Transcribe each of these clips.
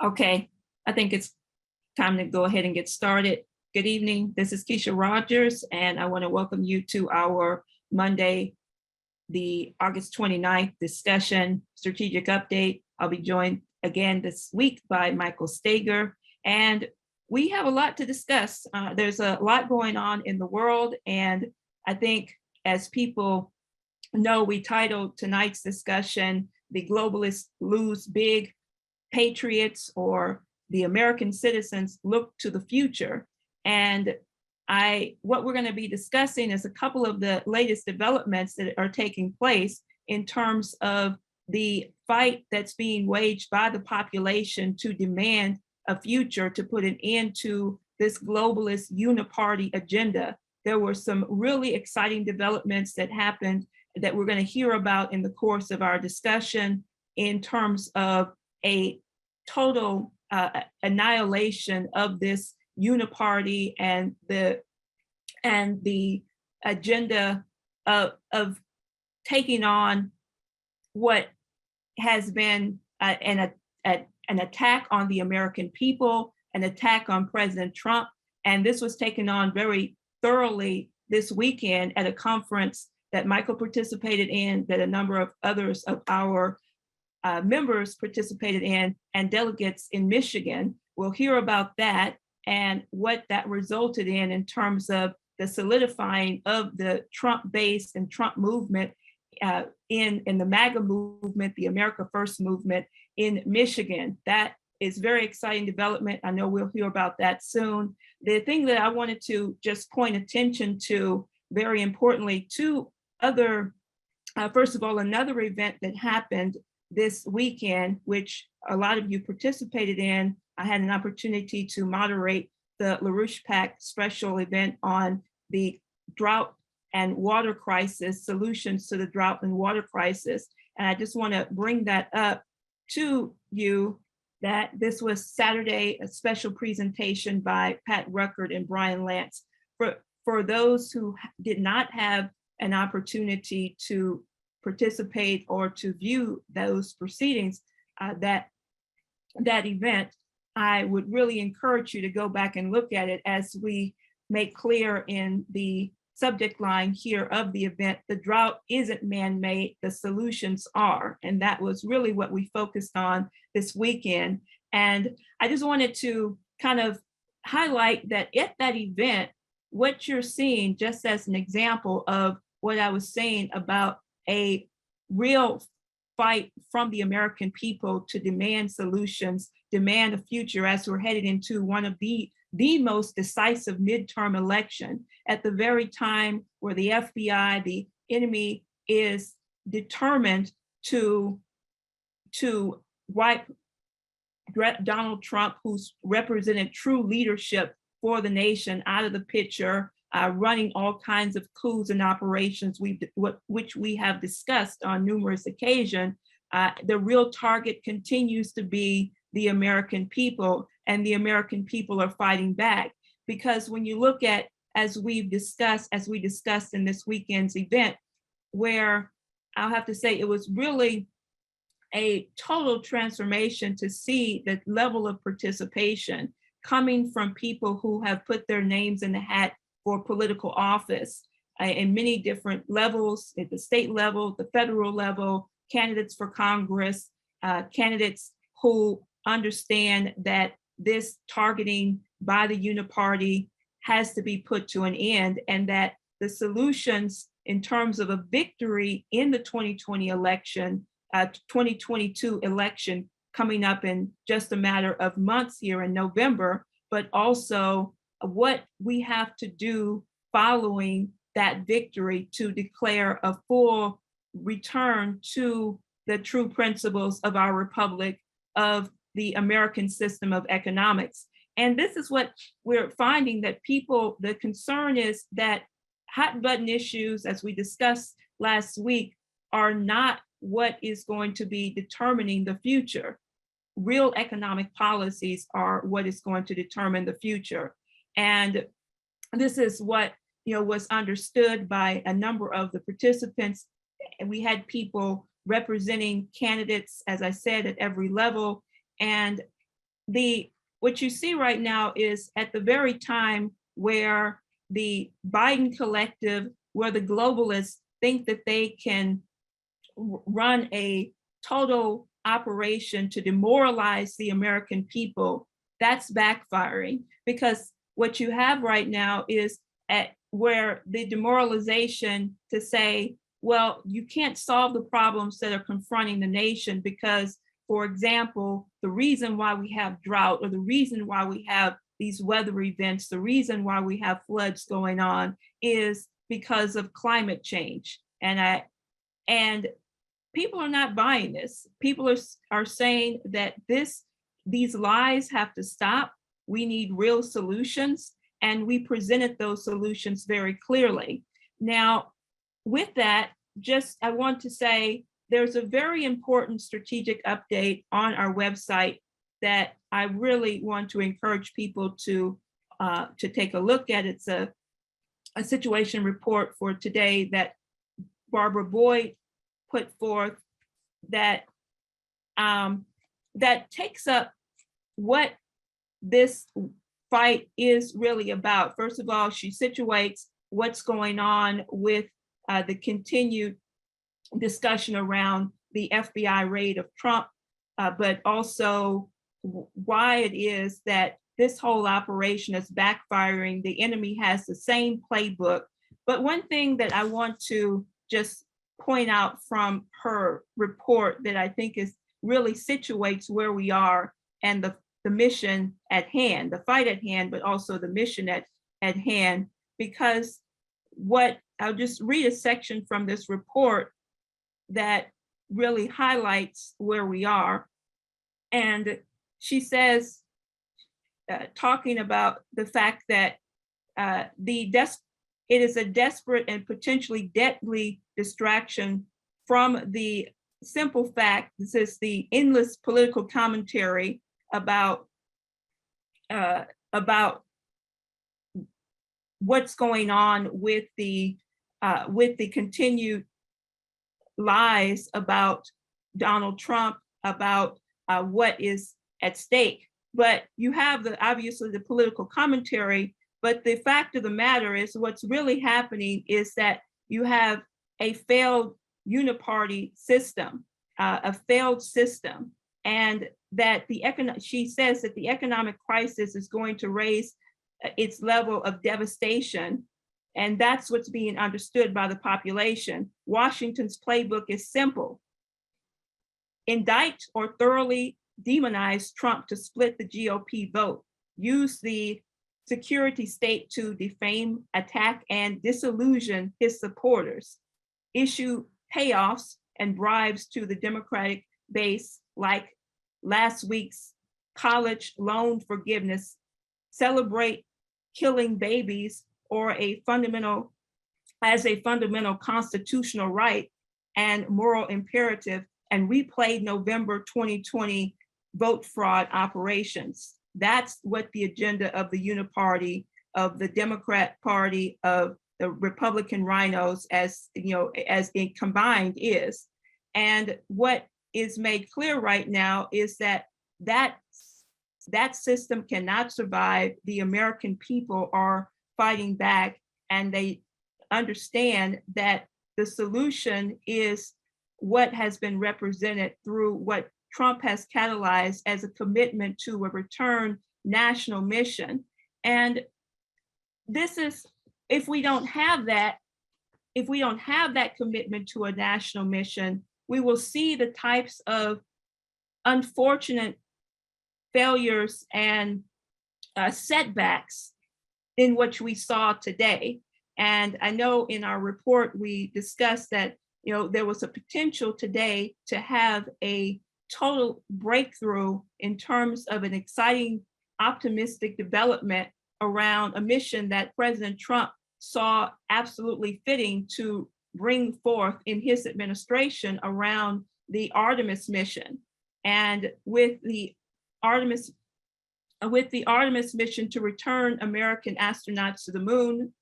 Okay, I think it's time to go ahead and get started. Good evening. This is Keisha Rogers, and I want to welcome you to our Monday, the August 29th discussion, strategic update. I'll be joined again this week by Michael Stager, and we have a lot to discuss. There's a lot going on in the world, and I think as people know, we titled tonight's discussion, The Globalists Lose Big, Patriots or the American citizens look to the future. And what we're going to be discussing is a couple of the latest developments that are taking place in terms of the fight that's being waged by the population to demand a future, to put an end to this globalist uniparty agenda. There were some really exciting developments that happened that we're going to hear about in the course of our discussion in terms of a total annihilation of this uniparty and the agenda of taking on what has been an attack on the American people, an attack on President Trump. And this was taken on very thoroughly this weekend at a conference that Michael participated in, that a number of others of our members participated in, and delegates in Michigan. We'll hear about that and what that resulted in terms of the solidifying of the Trump base and Trump movement in the MAGA movement, the America First movement in Michigan. That is very exciting development. I know we'll hear about that soon. The thing that I wanted to just point attention to, very importantly, two other, first of all, another event that happened this weekend, which a lot of you participated in. I had an opportunity to moderate the LaRouchePAC special event on the drought and water crisis, solutions to the drought and water crisis. And I just want to bring that up to you, that this was Saturday, a special presentation by Pat Ruckert and Brian Lance. For those who did not have an opportunity to participate or to view those proceedings, that event, I would really encourage you to go back and look at it. As we make clear in the subject line here of the event, the drought isn't man-made, the solutions are. And that was really what we focused on this weekend. And I just wanted to kind of highlight that at that event, what you're seeing, just as an example of what I was saying about a real fight from the American people to demand solutions, demand a future, as we're headed into one of the most decisive midterm election at the very time where the FBI, the enemy, is determined to wipe Donald Trump, who's represented true leadership for the nation, out of the picture, running all kinds of coups and operations, which we have discussed on numerous occasions. The real target continues to be the American people, and the American people are fighting back. Because when you look at, as we discussed in this weekend's event, where I'll have to say it was really a total transformation to see the level of participation coming from people who have put their names in the hat for political office in many different levels, at the state level, the federal level, candidates for Congress, candidates who understand that this targeting by the uniparty has to be put to an end, and that the solutions in terms of a victory in the 2020 election, 2022 election coming up in just a matter of months here in November, but also what we have to do following that victory to declare a full return to the true principles of our republic, of the American system of economics. And this is what we're finding, that people, the concern is that hot button issues, as we discussed last week, are not what is going to be determining the future. Real economic policies are what is going to determine the future. And this is what was understood by a number of the participants. And we had people representing candidates, as I said, at every level. And what you see right now is at the very time where the Biden collective, where the globalists think that they can run a total operation to demoralize the American people, that's backfiring, because what you have right now is at where the demoralization to say, well, you can't solve the problems that are confronting the nation because, for example, the reason why we have drought, or the reason why we have these weather events, the reason why we have floods going on is because of climate change. And people are not buying this. People are saying that these lies have to stop. We need real solutions, and we presented those solutions very clearly. Now, with that, I want to say there's a very important strategic update on our website that I really want to encourage people to take a look at. It's a situation report for today that Barbara Boyd put forth that takes up what this fight is really about. First of all, she situates what's going on with the continued discussion around the FBI raid of Trump, but also why it is that this whole operation is backfiring. The enemy has the same playbook. But one thing that I want to just point out from her report that I think is really situates where we are and the mission at hand, the fight at hand, but also the mission at hand, because I'll just read a section from this report that really highlights where we are. And she says, talking about the fact that it is a desperate and potentially deadly distraction from the simple fact, this is the endless political commentary about what's going on with the continued lies about Donald Trump, about what is at stake. But you have obviously the political commentary, but the fact of the matter is what's really happening is that you have a failed uniparty system, a failed system, and that she says that the economic crisis is going to raise its level of devastation, and that's what's being understood by the population. Washington's playbook is simple: indict or thoroughly demonize Trump to split the GOP vote, use the security state to defame, attack, and disillusion his supporters, issue payoffs and bribes to the Democratic base like last week's college loan forgiveness, celebrate killing babies as a fundamental constitutional right and moral imperative, and replayed November 2020 vote fraud operations. That's what the agenda of the uniparty, of the Democrat Party, of the Republican rhinos, as it combined is. And what is made clear right now is that system cannot survive. The American people are fighting back, and they understand that the solution is what has been represented through what Trump has catalyzed as a commitment to a return national mission. And this is, if we don't have that commitment to a national mission, we will see the types of unfortunate failures and setbacks in which we saw today. And I know in our report, we discussed that there was a potential today to have a total breakthrough in terms of an exciting, optimistic development around a mission that President Trump saw absolutely fitting to bring forth in his administration around the Artemis mission. And with the Artemis mission to return American astronauts to the moon,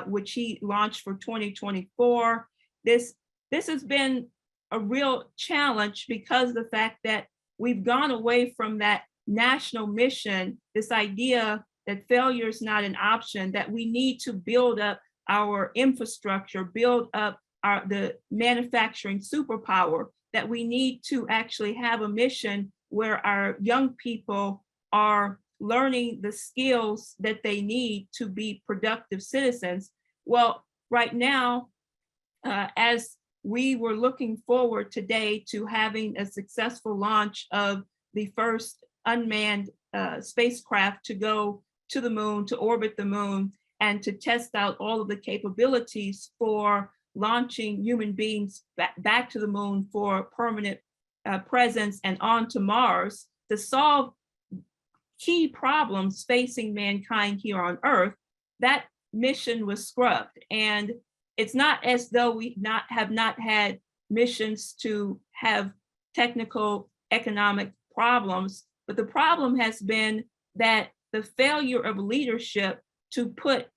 which he launched for 2024, this has been a real challenge because of the fact that we've gone away from that national mission, this idea that failure is not an option, that we need to build up our infrastructure, build up the manufacturing superpower, that we need to actually have a mission where our young people are learning the skills that they need to be productive citizens. Well, right now, as we were looking forward today to having a successful launch of the first unmanned spacecraft to go to the moon, to orbit the moon, and to test out all of the capabilities for launching human beings back to the moon for permanent presence and on to Mars, to solve key problems facing mankind here on Earth, that mission was scrubbed. And it's not as though we have not had missions to have technical economic problems, but the problem has been that the failure of leadership to put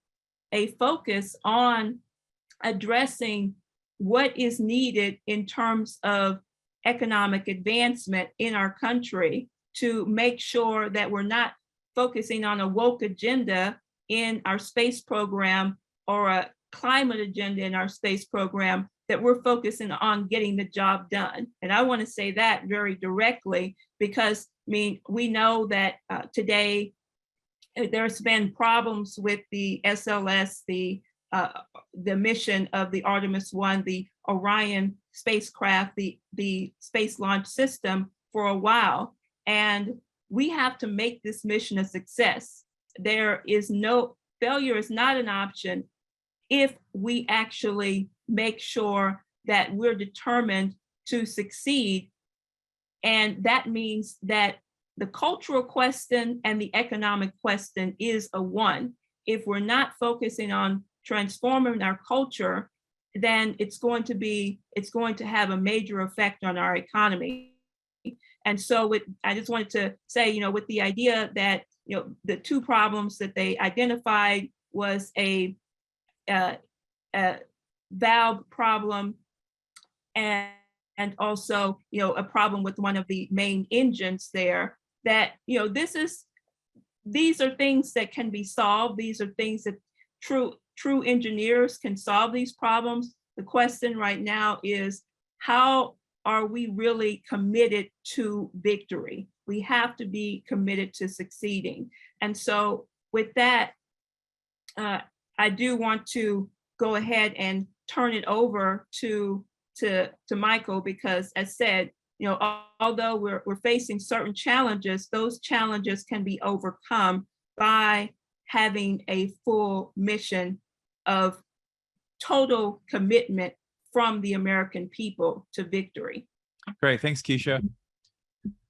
a focus on addressing what is needed in terms of economic advancement in our country, to make sure that we're not focusing on a woke agenda in our space program or a climate agenda in our space program, that we're focusing on getting the job done. And I want to say that very directly, because I mean, we know that today there's been problems with the SLS, the mission of the Artemis 1, the Orion spacecraft, the space launch system for a while. And we have to make this mission a success. Failure is not an option if we actually make sure that we're determined to succeed. And that means that the cultural question and the economic question is a one. If we're not focusing on transforming our culture, then it's going to have a major effect on our economy. And so I just wanted to say, with the idea that, the two problems that they identified was a valve problem and also, a problem with one of the main engines there, that, these are things that can be solved. These are things that true engineers can solve these problems. The question right now is, how are we really committed to victory? We have to be committed to succeeding. And so with that, I do want to go ahead and turn it over to Michael, because as said, although we're facing certain challenges, those challenges can be overcome by having a full mission of total commitment from the American people to victory. Great, thanks, Keisha.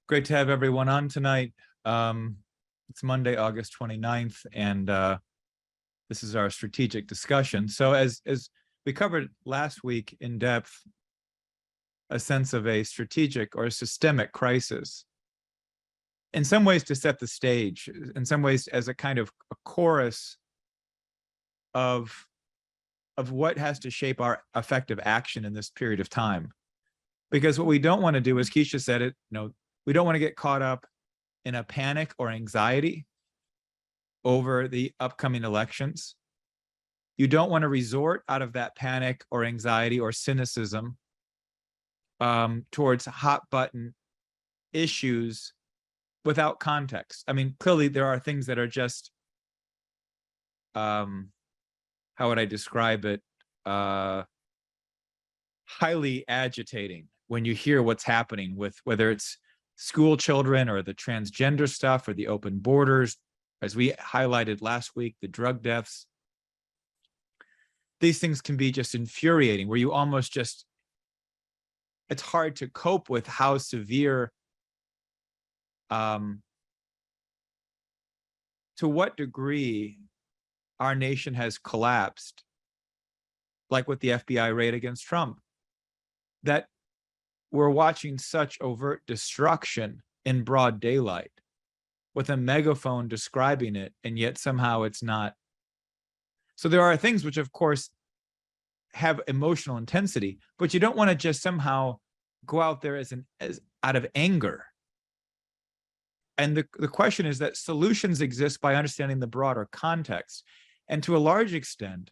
Great to have everyone on tonight. It's Monday, August 29th, and this is our strategic discussion. So as we covered last week in depth, a sense of a strategic or a systemic crisis, in some ways to set the stage, in some ways as a kind of a chorus of what has to shape our effective action in this period of time. Because what we don't want to do, as Keisha said it, we don't want to get caught up in a panic or anxiety over the upcoming elections. You don't want to resort out of that panic or anxiety or cynicism towards hot button issues without context. I mean, clearly there are things that are just, how would I describe it? Highly agitating when you hear what's happening with whether it's school children or the transgender stuff or the open borders, as we highlighted last week, the drug deaths. These things can be just infuriating, where you almost just, it's hard to cope with how severe, to what degree our nation has collapsed, like with the FBI raid against Trump, that we're watching such overt destruction in broad daylight with a megaphone describing it, and yet somehow it's not. So there are things which, of course, have emotional intensity, but you don't want to just somehow go out there as out of anger And the question is that solutions exist by understanding the broader context. And to a large extent,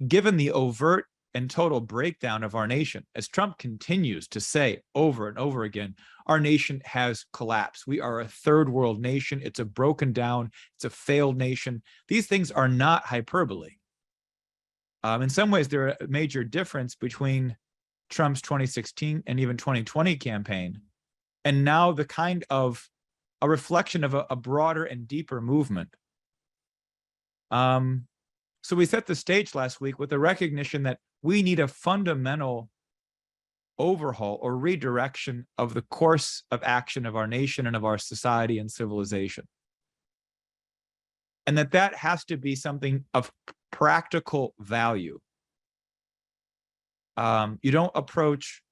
given the overt and total breakdown of our nation, as Trump continues to say over and over again, our nation has collapsed. We are a third world nation. It's a broken down, it's a failed nation. These things are not hyperbole. In some ways, they're a major difference between Trump's 2016 and even 2020 campaign, and now the kind of a reflection of a broader and deeper movement. So we set the stage last week with the recognition that we need a fundamental overhaul or redirection of the course of action of our nation and of our society and civilization. And that has to be something of practical value. You don't approach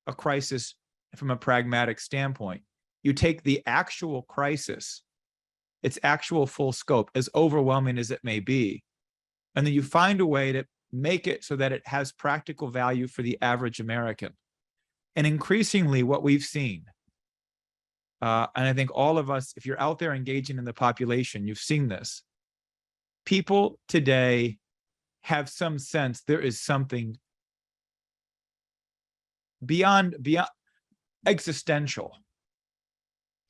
a crisis from a pragmatic standpoint. You take the actual crisis, its actual full scope, as overwhelming as it may be, and then you find a way to make it so that it has practical value for the average American. And increasingly what we've seen, and I think all of us, if you're out there engaging in the population, you've seen this. People today have some sense there is something beyond existential.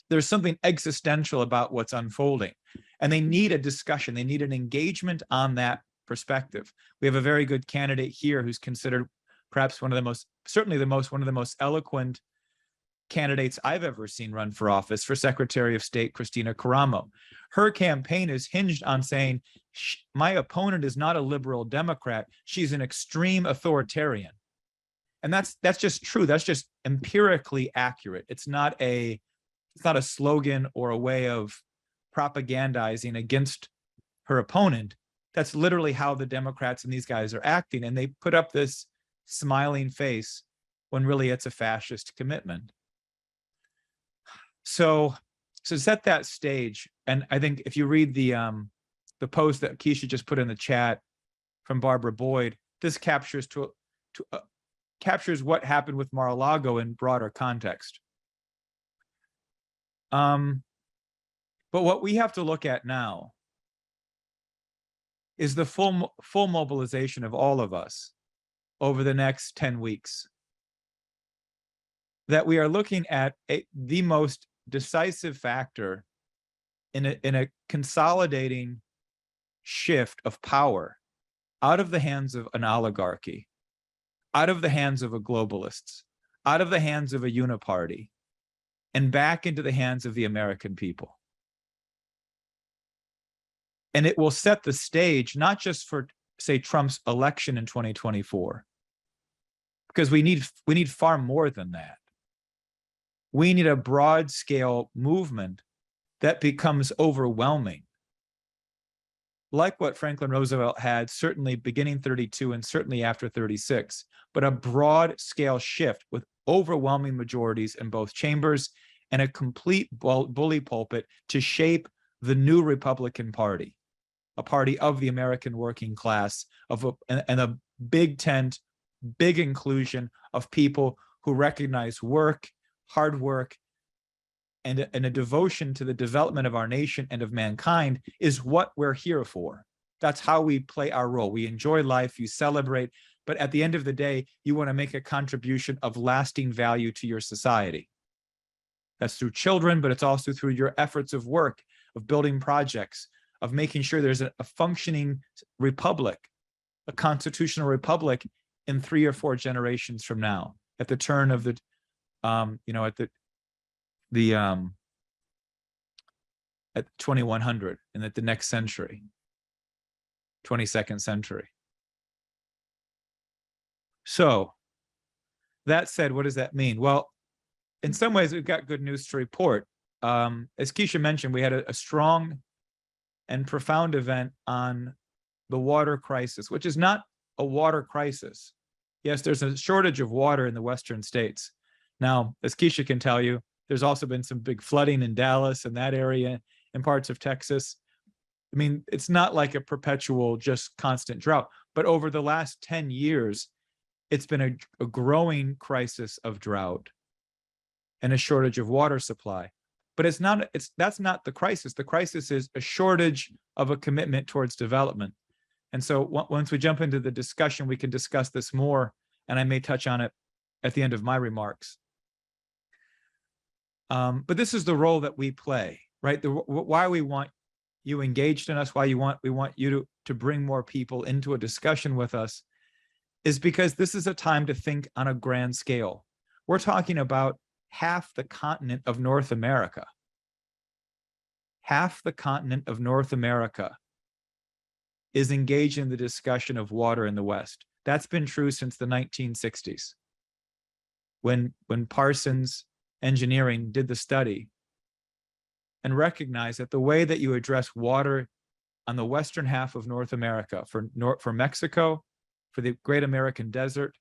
There's something existential about what's unfolding, and they need a discussion. They need an engagement on that perspective. We have a very good candidate here who's considered perhaps one of the most eloquent candidates I've ever seen run for office, for Secretary of State, Christina Caramo. Her campaign is hinged on saying, my opponent is not a liberal Democrat, she's an extreme authoritarian. And that's just true. That's just empirically accurate. It's not a slogan or a way of propagandizing against her opponent. That's literally how the Democrats and these guys are acting. And they put up this smiling face when really it's a fascist commitment. So set that stage. And I think if you read the post that Keisha just put in the chat from Barbara Boyd, this captures what happened with Mar-a-Lago in broader context. But what we have to look at now is the full mobilization of all of us over the next 10 weeks. That we are looking at the most decisive factor in a consolidating shift of power out of the hands of an oligarchy, out of the hands of a globalists, out of the hands of a uniparty, and back into the hands of the American people. And it will set the stage, not just for, say, Trump's election in 2024, because we need far more than that. We need a broad-scale movement that becomes overwhelming, like what Franklin Roosevelt had, certainly beginning 32 and certainly after 36, but a broad-scale shift with overwhelming majorities in both chambers and a complete bully pulpit to shape the new Republican Party, a party of the American working class, and a big tent, big inclusion of people who recognize work, hard work, and a devotion to the development of our nation and of mankind is what we're here for. That's how we play our role. We enjoy life, you celebrate, but at the end of the day, you want to make a contribution of lasting value to your society. That's through children, but it's also through your efforts of work, of building projects, of making sure there's a functioning republic, a constitutional republic in 3 or 4 generations from now, at the turn of the, at 2100 and at the next century, 22nd century. So that said, what does that mean? Well, in some ways, we've got good news to report. As Keisha mentioned, we had a strong and profound event on the water crisis, which is not a water crisis. Yes, there's a shortage of water in the western states. Now, as Keisha can tell you, there's also been some big flooding in Dallas and that area and parts of Texas. I mean, it's not like a perpetual, just constant drought, but over the last 10 years, it's been a growing crisis of drought and a shortage of water supply. But that's not the crisis. The crisis is a shortage of a commitment towards development. And so once we jump into the discussion, we can discuss this more, and I may touch on it at the end of my remarks. But this is the role that we play, right? Why we want you engaged in us, why we want you to bring more people into a discussion with us, is because this is a time to think on a grand scale. We're talking about half the continent of North America. Half the continent of North America is engaged in the discussion of water in the West. That's been true since the 1960s. When Parsons Engineering did the study and recognized that the way that you address water on the western half of North America, for Mexico, for the Great American Desert,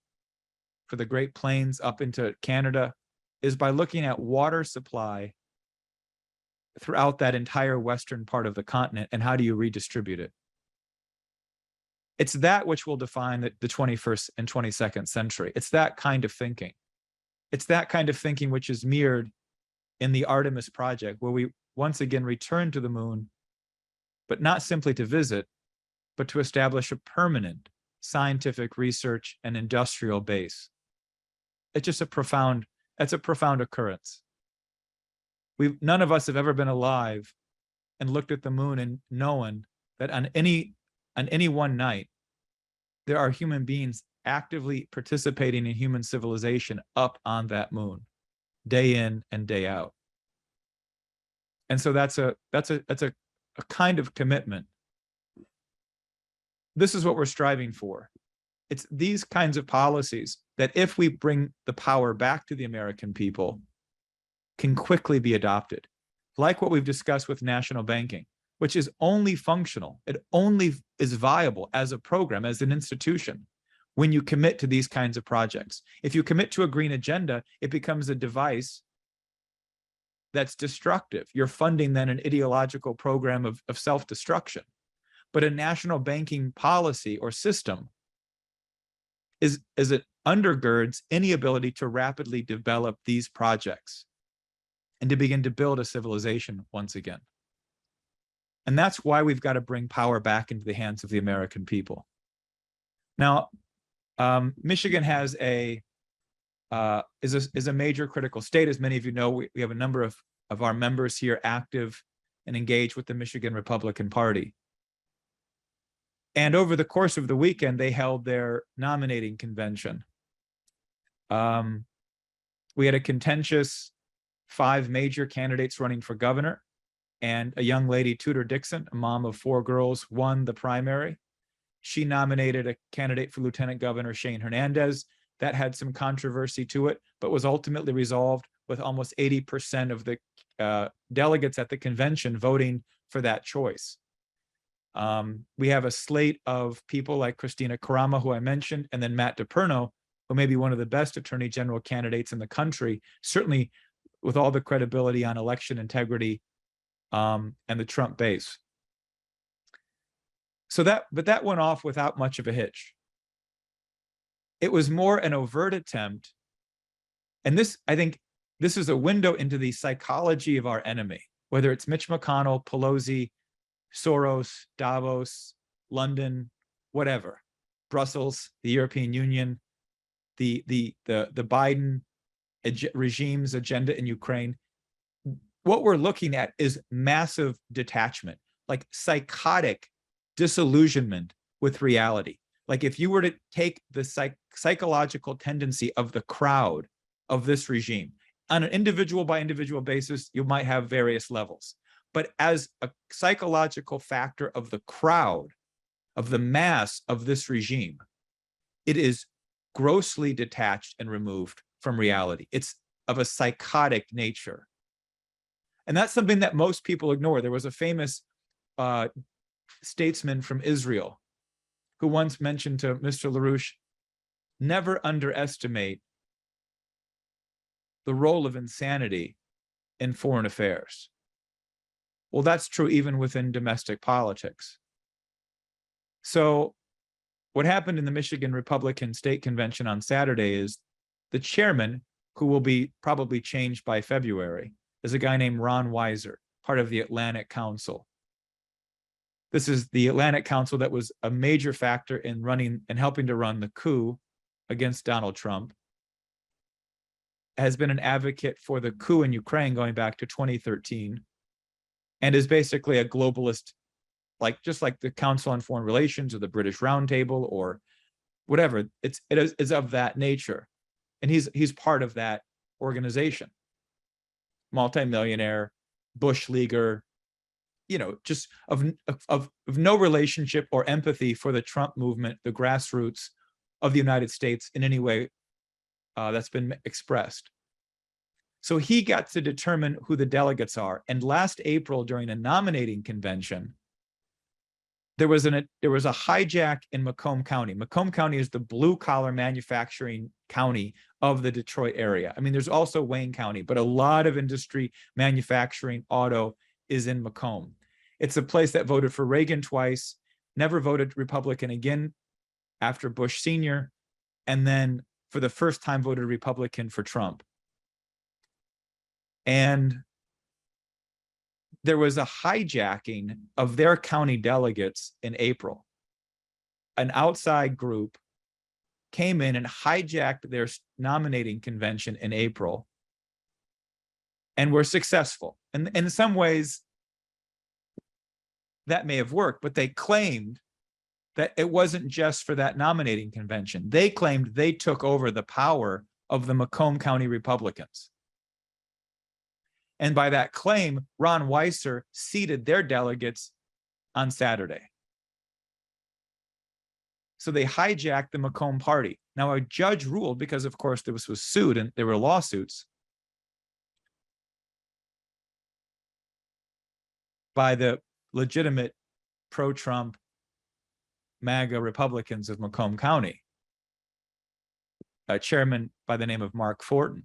for the Great Plains up into Canada, is by looking at water supply throughout that entire western part of the continent, and how do you redistribute it? It's that which will define the 21st and 22nd century. It's that kind of thinking. It's that kind of thinking which is mirrored in the Artemis project, where we once again return to the moon, but not simply to visit, but to establish a permanent scientific research and industrial base. It's just a profound occurrence. None of us have ever been alive and looked at the moon and known that on any one night, there are human beings actively participating in human civilization up on that moon, day in and day out. And so that's a kind of commitment. This is what we're striving for. It's these kinds of policies that, if we bring the power back to the American people, can quickly be adopted. Like what we've discussed with national banking, which is only functional. It only is viable as a program, as an institution, when you commit to these kinds of projects. If you commit to a green agenda, it becomes a device that's destructive. You're funding then an ideological program of self-destruction. But a national banking policy or system is it undergirds any ability to rapidly develop these projects and to begin to build a civilization once again. And that's why we've got to bring power back into the hands of the American people. Now, Michigan is a major critical state. As many of you know, we have a number of our members here active and engaged with the Michigan Republican Party. And over the course of the weekend, they held their nominating convention. We had a contentious 5 major candidates running for governor, and a young lady, Tudor Dixon, a mom of 4 girls, won the primary. She nominated a candidate for Lieutenant Governor, Shane Hernandez. That had some controversy to it, but was ultimately resolved with almost 80% of the delegates at the convention voting for that choice. We have a slate of people like Christina Karama, who I mentioned, and then Matt DePerno, who may be one of the best attorney general candidates in the country, certainly with all the credibility on election integrity and the Trump base. But that went off without much of a hitch. It was more an overt attempt, and I think this is a window into the psychology of our enemy, whether it's Mitch McConnell, Pelosi, Soros, Davos, London, whatever, Brussels, the European Union, the Biden regime's agenda in Ukraine. What we're looking at is massive detachment, like psychotic disillusionment with reality. Like if you were to take the psychological tendency of the crowd of this regime on an individual by individual basis, you might have various levels. But as a psychological factor of the crowd, of the mass of this regime, it is grossly detached and removed from reality. It's of a psychotic nature. And that's something that most people ignore. There was a famous statesman from Israel who once mentioned to Mr. LaRouche, never underestimate the role of insanity in foreign affairs. Well, that's true even within domestic politics. So what happened in the Michigan Republican State Convention on Saturday is the chairman, who will be probably changed by February, is a guy named Ron Weiser, part of the Atlantic Council. This is the Atlantic Council that was a major factor in running and helping to run the coup against Donald Trump, has been an advocate for the coup in Ukraine going back to 2013, and is basically a globalist, just like the Council on Foreign Relations or the British Roundtable or whatever. It is of that nature. And he's part of that organization. Multimillionaire, Bush leaguer, just of no relationship or empathy for the Trump movement, the grassroots of the United States in any way that's been expressed. So he got to determine who the delegates are. And last April, during a nominating convention, there was a hijack in Macomb County. Macomb County is the blue-collar manufacturing county of the Detroit area. I mean, there's also Wayne County, but a lot of industry, manufacturing, auto is in Macomb. It's a place that voted for Reagan twice, never voted Republican again after Bush Sr., and then for the first time voted Republican for Trump. And there was a hijacking of their county delegates in April. An outside group came in and hijacked their nominating convention in April and were successful. And in some ways, that may have worked, but they claimed that it wasn't just for that nominating convention. They claimed they took over the power of the Macomb County Republicans. And by that claim, Ron Weiser seated their delegates on Saturday. So they hijacked the Macomb party. Now, a judge ruled, because of course this was sued and there were lawsuits by the legitimate pro-Trump MAGA Republicans of Macomb County, a chairman by the name of Mark Fortin.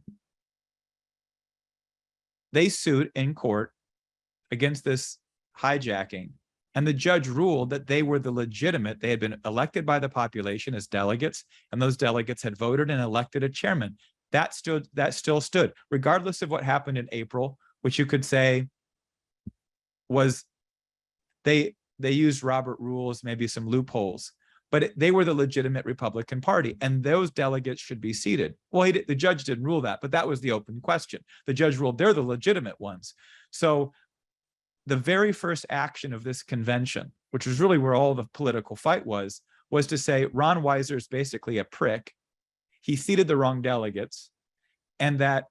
They sued in court against this hijacking, and the judge ruled that they were the legitimate. They had been elected by the population as delegates, and those delegates had voted and elected a chairman. That still stood, regardless of what happened in April, which you could say was they used Robert rules, maybe some loopholes, but they were the legitimate Republican Party, and those delegates should be seated. Well, the judge didn't rule that, but that was the open question. The judge ruled they're the legitimate ones. So the very first action of this convention, which was really where all the political fight was to say Ron Weiser is basically a prick. He seated the wrong delegates, and that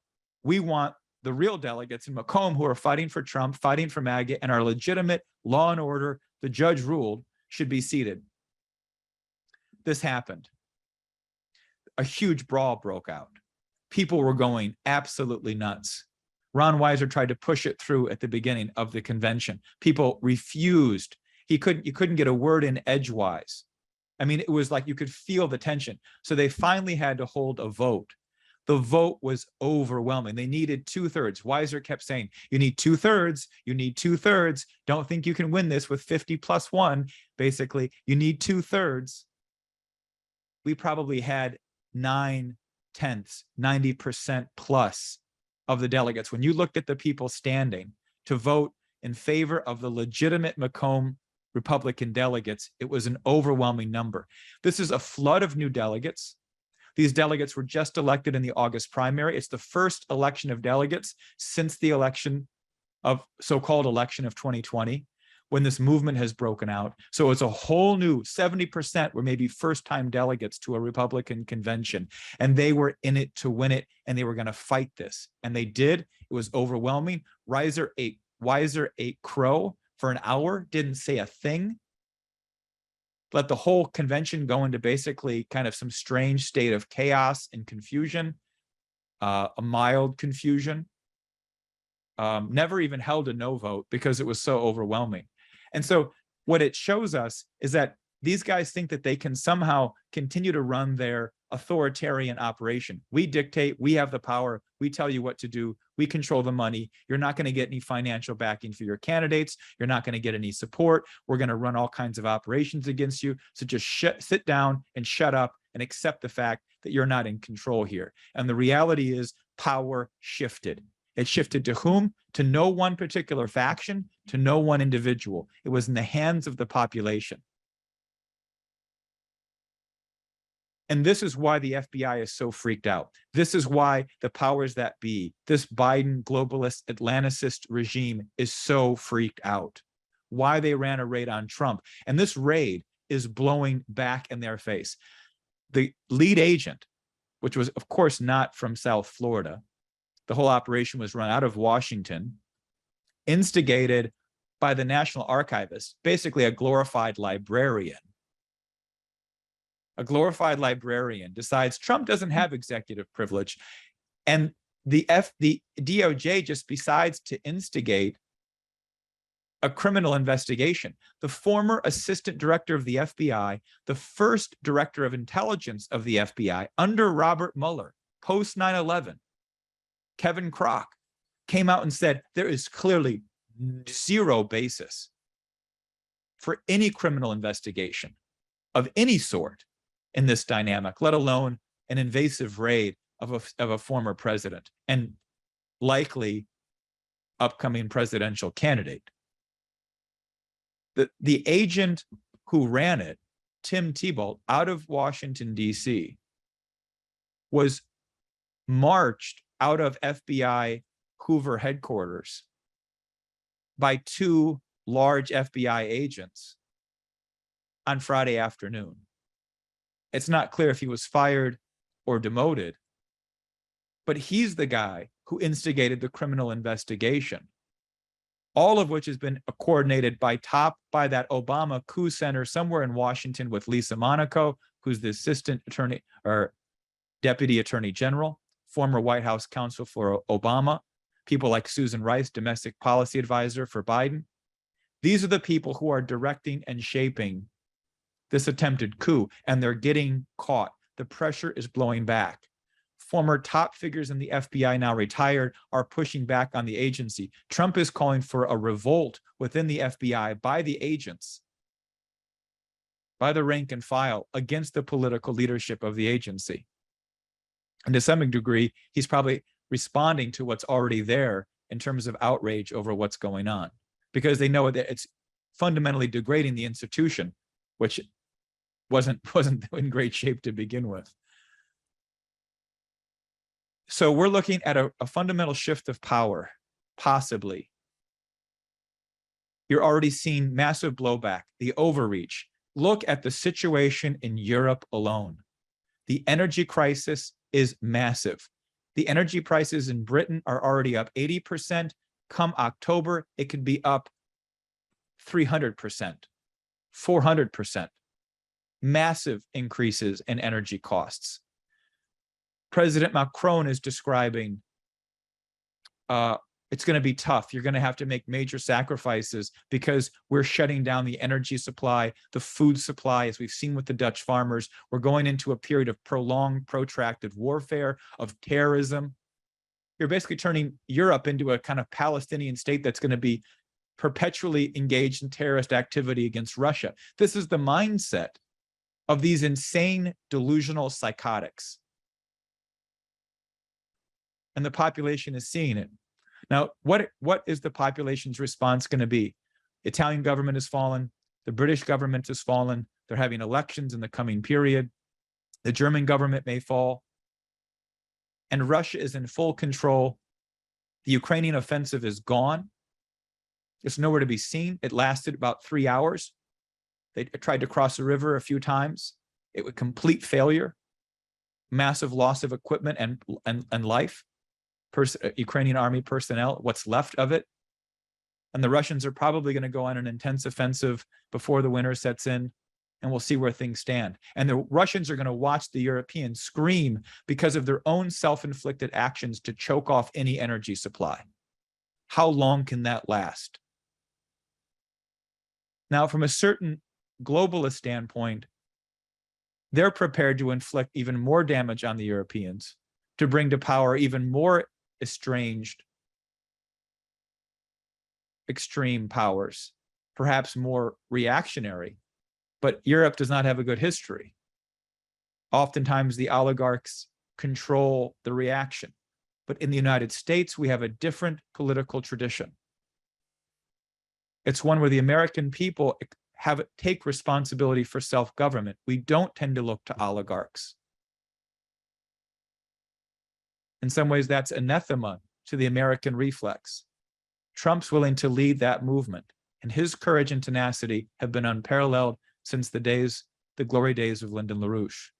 we want the real delegates in Macomb who are fighting for Trump, fighting for MAGA, and are legitimate law and order, the judge ruled, should be seated. This happened. A huge brawl broke out. People were going absolutely nuts. Ron Weiser tried to push it through at the beginning of the convention. People refused. You couldn't get a word in edgewise. I mean, it was like you could feel the tension. So they finally had to hold a vote. The vote was overwhelming. They needed 2/3. Weiser kept saying, you need 2/3, you need 2/3. Don't think you can win this with 50 plus 1. Basically, you need 2/3. We probably had 9/10, 90% plus of the delegates. When you looked at the people standing to vote in favor of the legitimate Macomb Republican delegates, it was an overwhelming number. This is a flood of new delegates. These delegates were just elected in the August primary. It's the first election of delegates since the so-called election of 2020, when this movement has broken out. So it's a whole new 70% were maybe first-time delegates to a Republican convention, and they were in it to win it, and they were going to fight this. And they did. It was overwhelming. Weiser ate crow for an hour, didn't say a thing, let the whole convention go into basically kind of some strange state of chaos and confusion, a mild confusion. Never even held a no vote because it was so overwhelming. And so what it shows us is that these guys think that they can somehow continue to run their authoritarian operation. We dictate, we have the power, we tell you what to do, we control the money. You're not going to get any financial backing for your candidates. You're not going to get any support. We're going to run all kinds of operations against you. So just sit down and shut up and accept the fact that you're not in control here. And the reality is power shifted. It shifted to whom? To no one particular faction, to no one individual. It was in the hands of the population. And this is why the FBI is so freaked out. This is why the powers that be, this Biden globalist Atlanticist regime is so freaked out. Why they ran a raid on Trump. And this raid is blowing back in their face. The lead agent, which was, of course, not from South Florida, the whole operation was run out of Washington, instigated by the National Archivist, basically a glorified librarian. A glorified librarian decides Trump doesn't have executive privilege, and the DOJ just decides to instigate a criminal investigation. The former assistant director of the FBI, the first director of intelligence of the FBI under Robert Mueller, post 9/11, Kevin Kroc, came out and said there is clearly zero basis for any criminal investigation of any sort in this dynamic, let alone an invasive raid of a former president and likely upcoming presidential candidate. The agent who ran it, Tim Tebow, out of Washington, D.C., was marched out of FBI Hoover headquarters by two large FBI agents on Friday afternoon. It's not clear if he was fired or demoted, but he's the guy who instigated the criminal investigation, all of which has been coordinated by that Obama coup center somewhere in Washington with Lisa Monaco, who's the assistant attorney or deputy attorney general, former White House counsel for Obama, people like Susan Rice, domestic policy advisor for Biden. These are the people who are directing and shaping this attempted coup, and they're getting caught. The pressure is blowing back. Former top figures in the FBI, now retired, are pushing back on the agency. Trump is calling for a revolt within the FBI by the agents, by the rank and file, against the political leadership of the agency. And to some degree, he's probably responding to what's already there in terms of outrage over what's going on, because they know that it's fundamentally degrading the institution, which wasn't in great shape to begin with. So we're looking at a fundamental shift of power, possibly. You're already seeing massive blowback, the overreach. Look at the situation in Europe alone. The energy crisis is massive. The energy prices in Britain are already up 80%. Come October, it could be up 300%, 400%. Massive increases in energy costs. President Macron is describing it's going to be tough. You're going to have to make major sacrifices because we're shutting down the energy supply, the food supply, as we've seen with the Dutch farmers. We're going into a period of prolonged, protracted warfare, of terrorism. You're basically turning Europe into a kind of Palestinian state that's going to be perpetually engaged in terrorist activity against Russia. This is the mindset of these insane, delusional psychotics. And the population is seeing it. Now, what is the population's response going to be? The Italian government has fallen. The British government has fallen. They're having elections in the coming period. The German government may fall. And Russia is in full control. The Ukrainian offensive is gone. It's nowhere to be seen. It lasted about 3 hours. They tried to cross the river a few times. It was complete failure, massive loss of equipment and life. Ukrainian army personnel, what's left of it. And the Russians are probably going to go on an intense offensive before the winter sets in, and we'll see where things stand. And the Russians are going to watch the Europeans scream because of their own self-inflicted actions to choke off any energy supply. How long can that last? Now, from a certain globalist standpoint, they're prepared to inflict even more damage on the Europeans, to bring to power even more estranged, extreme powers, perhaps more reactionary. But Europe does not have a good history. Oftentimes, the oligarchs control the reaction. But in the United States, we have a different political tradition. It's one where the American people take responsibility for self-government. We don't tend to look to oligarchs. In some ways, that's anathema to the American reflex. Trump's willing to lead that movement, and his courage and tenacity have been unparalleled since the glory days of Lyndon LaRouche.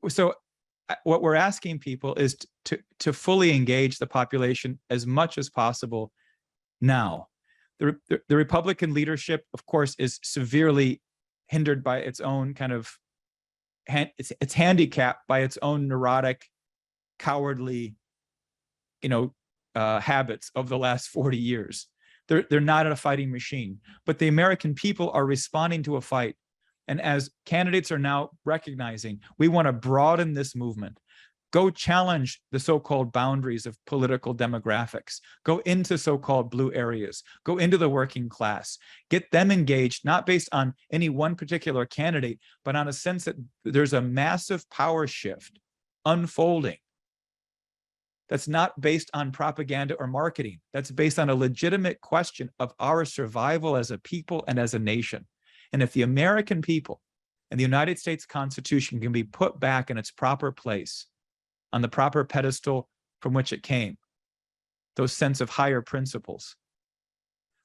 So what we're asking people is to fully engage the population as much as possible now. The Republican leadership, of course, is severely hindered by its own kind of, it's handicapped by its own neurotic, cowardly, habits of the last 40 years. They're not a fighting machine, but the American people are responding to a fight. And as candidates are now recognizing, we want to broaden this movement. Go challenge the so-called boundaries of political demographics. Go into so-called blue areas. Go into the working class. Get them engaged, not based on any one particular candidate, but on a sense that there's a massive power shift unfolding. That's not based on propaganda or marketing. That's based on a legitimate question of our survival as a people and as a nation. And if the American people and the United States Constitution can be put back in its proper place, on the proper pedestal from which it came, those sense of higher principles,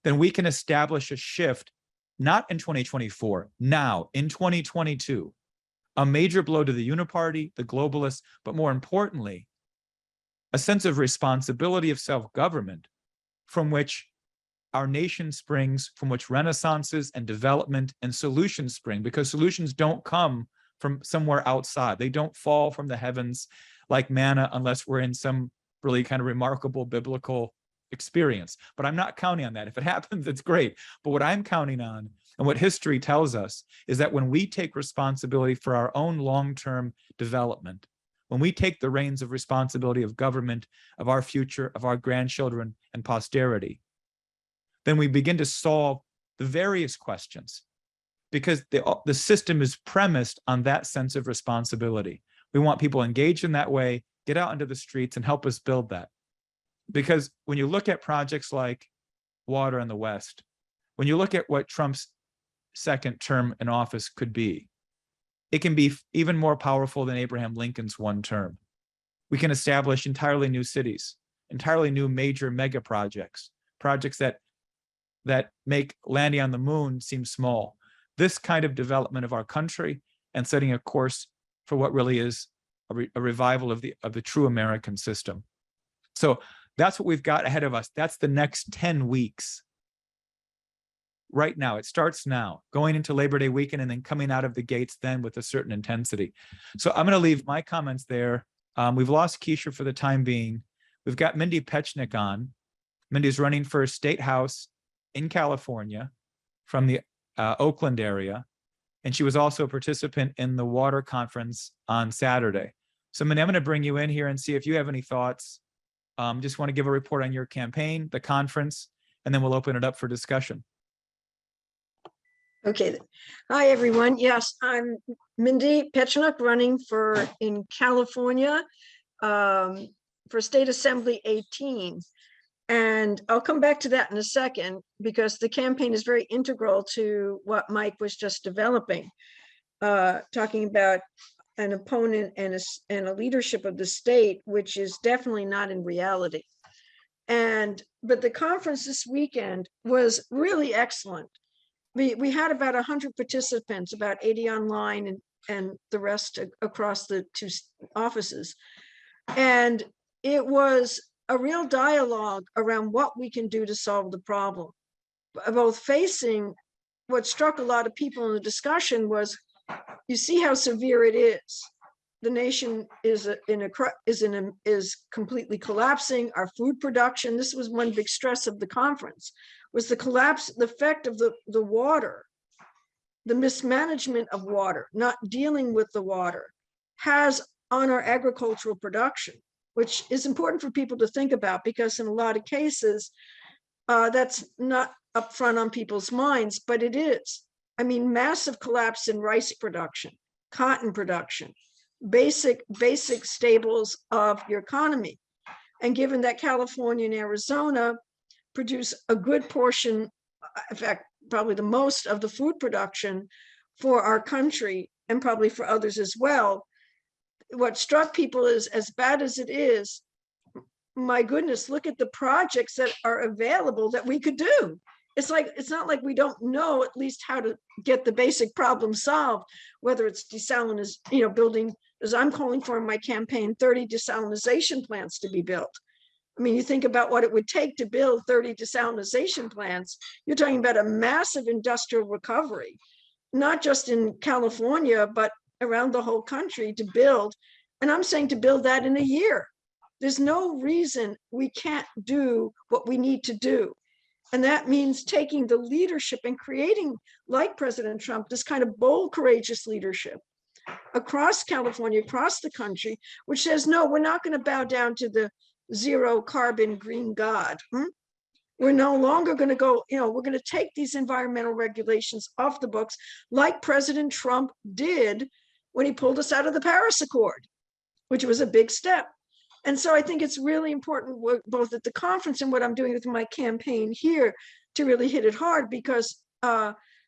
then we can establish a shift, not in 2024, now, in 2022, a major blow to the uniparty, the globalists, but more importantly, a sense of responsibility of self-government from which our nation springs, from which renaissances and development and solutions spring, because solutions don't come from somewhere outside. They don't fall from the heavens like manna unless we're in some really kind of remarkable biblical experience. But I'm not counting on that. If it happens, it's great. But what I'm counting on, and what history tells us, is that when we take responsibility for our own long-term development, when we take the reins of responsibility of government, of our future, of our grandchildren and posterity, then we begin to solve the various questions, because the system is premised on that sense of responsibility. We want people engaged in that way, get out into the streets and help us build that. Because when you look at projects like water in the West, when you look at what Trump's second term in office could be, it can be even more powerful than Abraham Lincoln's one term. We can establish entirely new cities, entirely new major mega projects, projects that make landing on the moon seem small. This kind of development of our country and setting a course for what really is a revival of the true American system. So that's what we've got ahead of us. That's the next 10 weeks. Right now, it starts now, going into Labor Day weekend and then coming out of the gates then with a certain intensity. So I'm going to leave my comments there. We've lost Keisha for the time being. We've got Mindy Pechnick on. Mindy's running for State House in California from the Oakland area. And she was also a participant in the water conference on Saturday. So Mindy, I'm going to bring you in here and see if you have any thoughts. Just want to give a report on your campaign, the conference, and then we'll open it up for discussion. Okay. Hi, everyone. Yes, I'm Mindy Pechnick, running in California for State Assembly 18. And I'll come back to that in a second, because the campaign is very integral to what Mike was just developing, talking about an opponent and a leadership of the state, which is definitely not in reality. But the conference this weekend was really excellent. We had about 100 participants, about 80 online and the rest across the two offices. And it was a real dialogue around what we can do to solve the problem. Both facing, what struck a lot of people in the discussion was, you see how severe it is. The nation is completely collapsing. Our food production, this was one big stress of the conference, was the collapse, the effect of the water, the mismanagement of water, not dealing with the water, has on our agricultural production, which is important for people to think about, because in a lot of cases, that's not upfront on people's minds, but it is. I mean, massive collapse in rice production, cotton production, basic staples of your economy. And given that California and Arizona produce a good portion, in fact, probably the most of the food production for our country and probably for others as well, what struck people is, as bad as it is, my goodness, look at the projects that are available that we could do. It's like, it's not like we don't know at least how to get the basic problem solved, whether it's desalinization, building, as I'm calling for in my campaign, 30 desalinization plants to be built. I mean, you think about what it would take to build 30 desalinization plants, you're talking about a massive industrial recovery, not just in California, but around the whole country to build. And I'm saying to build that in a year. There's no reason we can't do what we need to do. And that means taking the leadership and creating, like President Trump, this kind of bold, courageous leadership across California, across the country, which says, no, we're not going to bow down to the zero carbon green God. We're no longer going to go, we're going to take these environmental regulations off the books like President Trump did when he pulled us out of the Paris Accord, which was a big step. And so I think it's really important, both at the conference and what I'm doing with my campaign here, to really hit it hard, because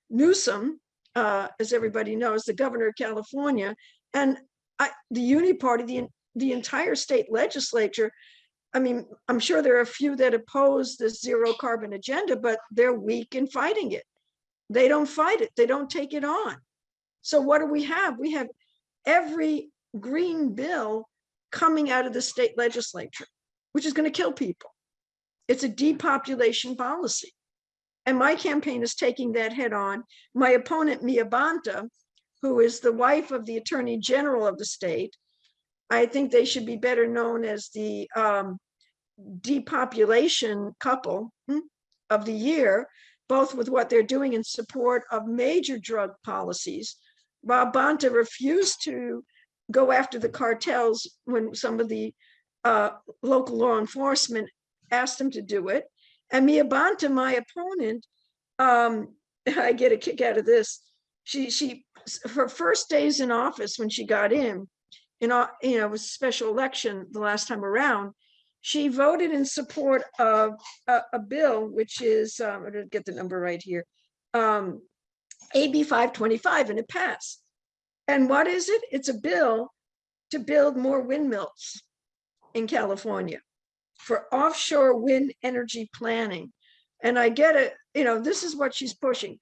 Newsom, as everybody knows, the governor of California, and the Uni Party, the entire state legislature, I mean, I'm sure there are a few that oppose this zero carbon agenda, but they're weak in fighting it. They don't fight it. They don't take it on. So what do we have? We have every green bill coming out of the state legislature, which is going to kill people. It's a depopulation policy. And my campaign is taking that head on. My opponent, Mia Bonta, who is the wife of the Attorney General of the state, I think they should be better known as the depopulation couple of the year, both with what they're doing in support of major drug policies. Rob Bonta refused to go after the cartels when some of the local law enforcement asked him to do it. And Mia Bonta, my opponent, I get a kick out of this. Her first days in office, when she got in, it was a special election the last time around, she voted in support of a bill, which is, I'm going to get the number right here, AB 525, and it passed. And what is it? It's a bill to build more windmills in California for offshore wind energy planning. And I get it, this is what she's pushing.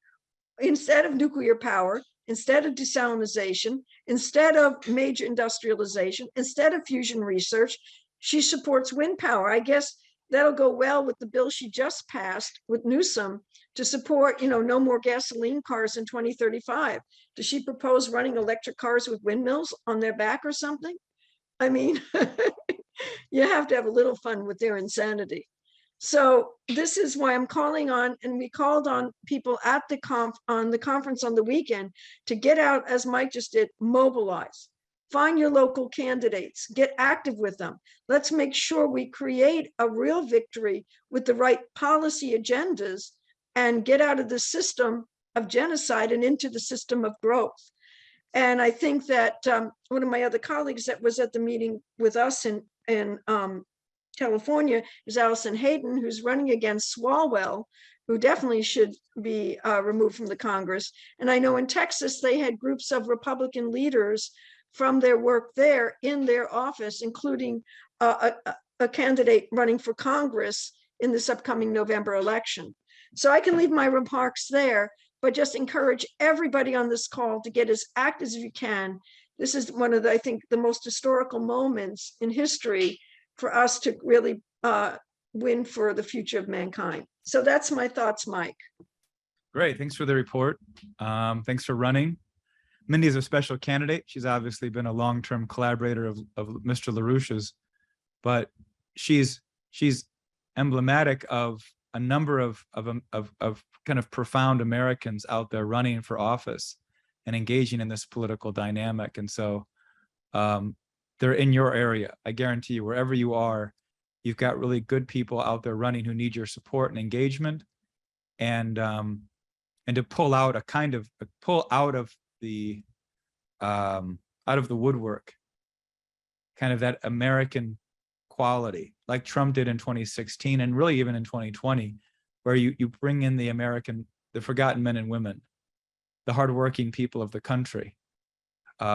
Instead of nuclear power, instead of desalinization, instead of major industrialization, instead of fusion research, she supports wind power. I guess that'll go well with the bill she just passed with Newsom to support, no more gasoline cars in 2035. Does she propose running electric cars with windmills on their back or something? I mean, you have to have a little fun with their insanity. So this is why I'm calling on, and we called on people at the conference on the weekend to get out, as Mike just did, mobilize. Find your local candidates, get active with them. Let's make sure we create a real victory with the right policy agendas and get out of the system of genocide and into the system of growth. And I think that one of my other colleagues that was at the meeting with us in California is Allison Hayden, who's running against Swalwell, who definitely should be removed from the Congress. And I know in Texas, they had groups of Republican leaders from their work there in their office, including a candidate running for Congress in this upcoming November election. So I can leave my remarks there, but just encourage everybody on this call to get as active as you can. This is one of the, I think, the most historical moments in history for us to really win for the future of mankind. So that's my thoughts, Mike. Great, thanks for the report. Thanks for running. Mindy is a special candidate. She's obviously been a long-term collaborator of Mr. LaRouche's, but she's emblematic of a number of kind of profound Americans out there running for office and engaging in this political dynamic. And so they're in your area. I guarantee you, wherever you are, you've got really good people out there running who need your support and engagement, and to pull out the woodwork, kind of that American quality, like Trump did in 2016, and really even in 2020, where you bring in the forgotten men and women, the hardworking people of the country,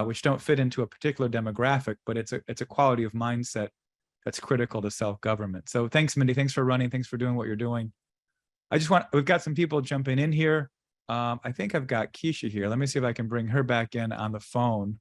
which don't fit into a particular demographic, but it's a quality of mindset that's critical to self-government. So thanks, Mindy. Thanks for running. Thanks for doing what you're doing. We've got some people jumping in here. I think I've got Keisha here. Let me see if I can bring her back in on the phone.